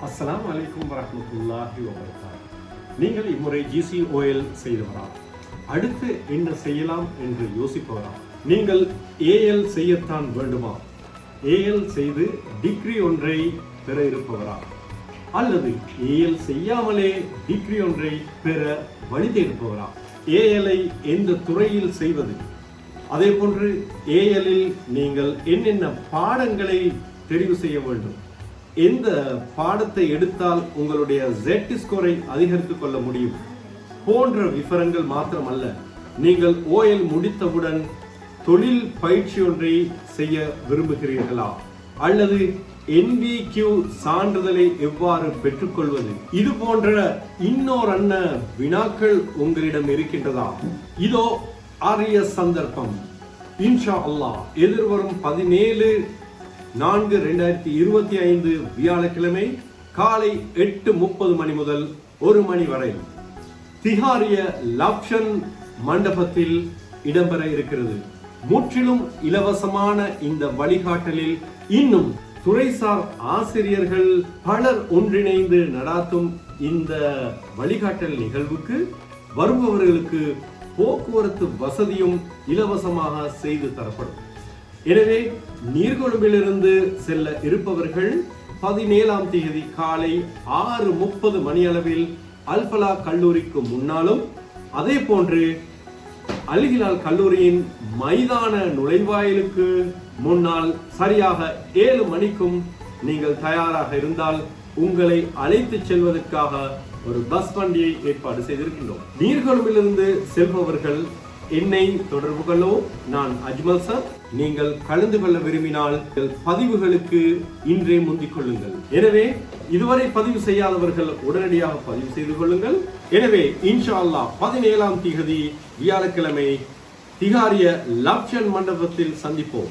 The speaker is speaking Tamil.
அஸ்ஸலாமு அலைக்கும் வரஹ்மத்துல்லாஹி வபரகாத்துஹு. நீங்கள் இம்முறை GCOL செய்தவரா? அடுத்து என்ன செய்யலாம் என்று யோசிப்பவரா? நீங்கள் AL செய்யத்தான் வேண்டுமா? AL செய்து டிகிரி ஒன்றை பெற இருப்பவரா? அல்லது AL செய்யாமலே டிகிரி ஒன்றை பெற வழி தேடுப்பவரா? AL-ஐ எந்த துறையில் செய்வது? அதே போன்று AL-இல் நீங்கள் என்னென்ன பாடங்களை தெரிவு செய்ய வேண்டும்? எந்த பாடத்தை எடுத்தால் உங்களுடைய Z ஸ்கோரை அதிகரித்துக் கொள்ள முடியும் போன்ற விவரங்கள் மாத்திரமல்ல, நீங்கள் OL முடித்தவுடன் தொழில் பயிற்சி ஒன்றை செய்ய விரும்புகிறீர்களா? அல்லது NVQ சான்றிதழை எவ்வாறு பெற்றுக்கொள்வது? இது போன்ற இன்னொரு வினாக்கள் உங்களிடம் இருக்கின்றதா? இதோ அரிய சந்தர்ப்பம். இன்ஷா அல்லாஹ் எதிர்வரும் 17/4/2025 வியாழக்கிழமை காலை 8:30 மணி முதல் 1 மணி வரை திஹாரிய லப்ஷன் மண்டபத்தில் இடம்பெற இருக்கிறது. முற்றிலும் இலவசமான இந்த வழிகாட்டலில் இன்னும் துறைசார் ஆசிரியர்கள் பலர் ஒன்றிணைந்து நடாத்தும் இந்த வழிகாட்டல் நிகழ்வுக்கு வருபவர்களுக்கு போக்குவரத்து வசதியும் இலவசமாக செய்து தரப்படும். எனவே நீர்கொழும்பிலிருந்து செல்ல இருப்பவர்கள் 17ஆம் தேதி காலை 6:30 மணி அளவில் அல்பலா கல்லூரிக்கு முன்னாலும், அதே போன்று அல்ஹிலால் கல்லூரியின் மைதான நுழைவாயிலுக்கு முன்னால் சரியாக 7 மணிக்கும் நீங்கள் தயாராக இருந்தால் உங்களை அழைத்து செல்வதற்காக ஒரு பஸ் வண்டியை ஏற்பாடு செய்திருக்கின்றோம். நீர்கொழும்பிலிருந்து செல்பவர்கள் என்னை தொடர்பு கொள்ளோ. நான் அஜ்மல் சார். நீங்கள் கலந்து கொள்ள விரும்பினால் பதிவுகளுக்கு இன்றே முந்திக் கொள்ளுங்கள். எனவே இதுவரை பதிவு செய்யாதவர்கள் உடனடியாக பதிவு செய்து கொள்ளுங்கள். எனவே இன்ஷா அல்லாஹ் 17ஆம் தேதி வியாழக்கிழமை திஹாரிய லப்ஷன் மண்டபத்தில் சந்திப்போம்.